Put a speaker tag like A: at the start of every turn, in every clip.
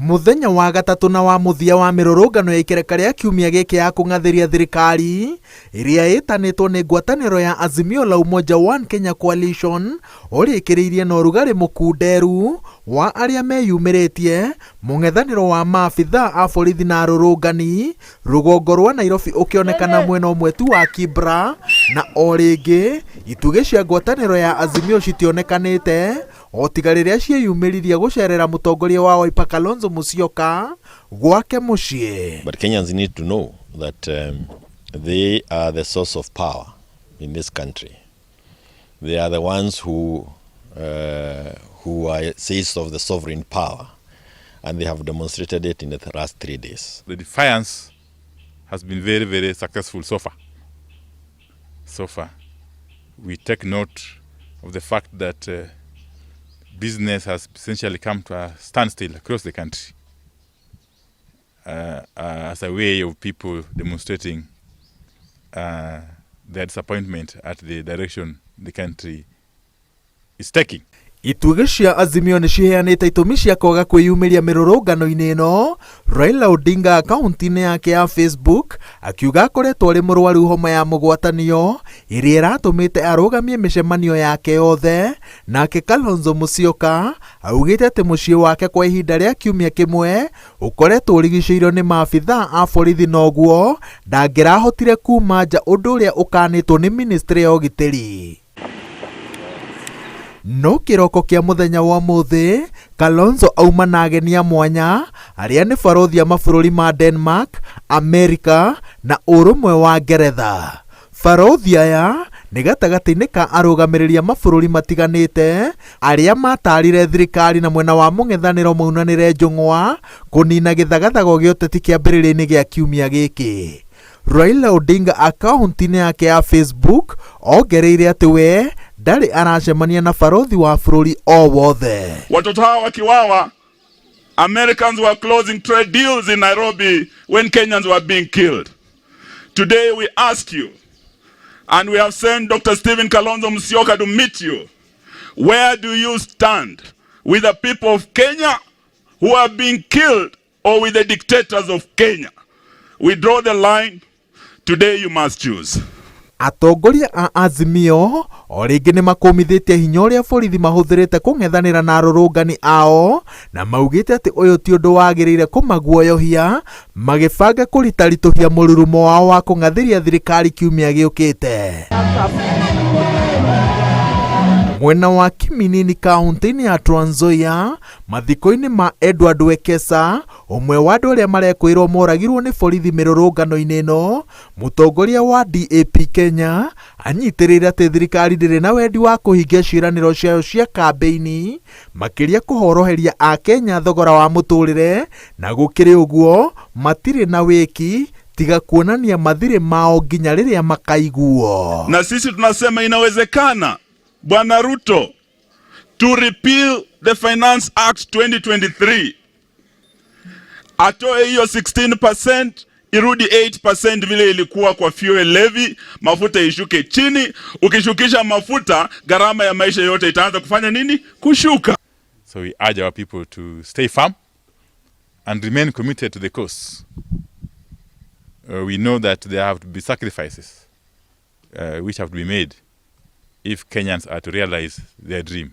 A: Muthenya wa gatatu na wa muthia wa mĩrũrũngano ya ikereka rĩa kiumia gĩkĩ ya kũng'athĩria thirikari ĩrĩa ĩtanĩtwo nĩ ngwatanĩro ya Azimio la Umoja One Kenya Coalition ũrĩkĩrĩirie na ũrugarĩ mũkunderu wa arĩa meyumĩrĩtie mũng'ethanĩro wa maabithaa a borithi na arũrũngani rũgongo rwa Nairobi ũkĩonekana mwena ũmwe tu wa Kibra, na o rĩngĩ itugĩ cia ngwatanĩro ya Azimio citionekanĩte o tiga rĩrĩa ciĩyumĩririe gũcerera mũtongoria wa Wiper Kalonzo Musyoka gwake mũciĩ.
B: But Kenyans need to know that they are the source of power in this country. They are the ones who are seized of the sovereign power, and they have demonstrated it in the last 3 days.
C: The defiance has been very, very successful so far. So far, we take note of the fact that business has essentially come to a standstill across the country as a way of people demonstrating their disappointment at the direction the country is taking.
A: Itugĩ cia Azimio nĩ ciheanĩte itũmi cia kwaga kwĩyumĩria mĩrũrũngano-inĩ ĩno. Raila Odinga akaunti-inĩ yake ya Facebook akiuga akoretwo arĩ mũrwaru homa ya mũgwatanio ĩrĩa ĩratũmĩte arũgamie mĩcemanio yake yothe, nake Kalonzo Musyoka augĩte atĩ mũciĩ wake kwa ihinda rĩa kiumia kĩmwe ũkoretwo ũrigicĩirio nĩ maabithaa a borithi, noguo ndangĩrahotire kuma nja, ũndũ ũrĩa ũkanĩtwo nĩ ministry ya ũgitĩri. No kĩroko kĩa mũthenya wa mũthĩ Kalonzo auma na ageni a mwanya arĩa nĩ barothi a mabũrũri ma Denmark, Amerika na ũrũmwe wa Ngeretha. Barothi aya nĩ gatagatĩ-inĩ ka arũgamĩrĩria mabũrũri matiganĩte arĩa matarire thirikari na mwena wa mũng'ethanĩro maunanĩre njũng'wa kũnina gĩthagathago gĩa ũteti kĩambĩrĩria-inĩ gĩa kiumia gĩkĩ. Raila Odinga akaunti-inĩ yake ya Facebook ongereire atĩ we ndari aracemania na barothi wa bũrũri o wothe.
D: Watoto hawa wakiwawa, Americans were closing trade deals in Nairobi when Kenyans were being killed. Today we ask you, and we have sent Dr. Stephen Kalonzo Musyoka to meet you. Where do you stand? With the people of Kenya who are being killed, or with the dictators of Kenya? We draw the line. Today you must choose.
A: Atongoria a Azimio o rĩngĩ nĩ makũmithĩtie hinya ũrĩa borithi mahũthĩrĩte kũng'ethanĩra na arũrũngani ao, na maugĩte atĩ ũyũ ti ũndũ wagĩrĩire kũmaguoyohia, magĩbanga kũritaritũhia mũrurumo wao wa kũng'athĩria thirikari kiumia gĩũkĩte. Mwena wa Kiminini kaunti-inĩ ya Trans Nzoia, mathiko-inĩ ma Edward Wekesa, ũmwe wa andũ arĩa marekwĩrwo moragirwo nĩ borithi mĩrũrũngano-inĩ ĩno, mũtongoria wa DAP Kenya anyitĩrĩire atĩ thirikari ndĩrĩ na wendi wa kũhingia ciĩranĩro ciayo cia kambĩini, makĩria kũhoroheria a Kenya thogora wa mũtũrĩre, na gũkĩrĩ ũguo matirĩ na wĩki tiga kuonania mathirĩ mao nginya rĩrĩa makaiguo.
D: Na sisi tunasema inawezekana Bwana Ruto to repeal the Finance Act 2023, atoe hiyo 16% irudi 8% vile ilikuwa kwa fuel levy, mafuta ishuke chini. Ukishukisha mafuta, gharama ya maisha yote itaanza kufanya nini? Kushuka.
C: So we urge our people to stay firm and remain committed to the cause. We know that there have to be sacrifices which have to be made if Kenyans are to realize their dream.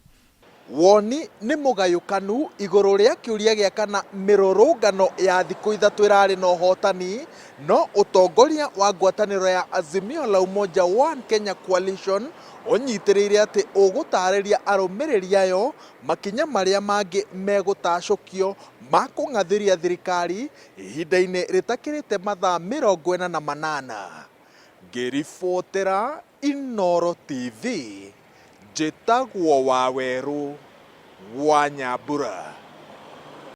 A: Woni nĩ mũgayũkanu igũrũ rĩa kĩũria gĩa kana mĩrũrũngano ya thikũ ithatũ ĩrarĩ na ũhotani, no ũtongoria wa ngwatanĩro ya Azimio la Umoja One Kenya Coalition ũnyitĩrĩire atĩ ũgũtarĩria arũmĩrĩri ayo makinya marĩa mangĩ megũtacũkio ma kũng'athĩria thirikari ihinda-inĩ rĩtakĩrĩte mathaa 48. Ngĩribotera Inooro TV, njĩtagwo Wawerũ wa Nyambura.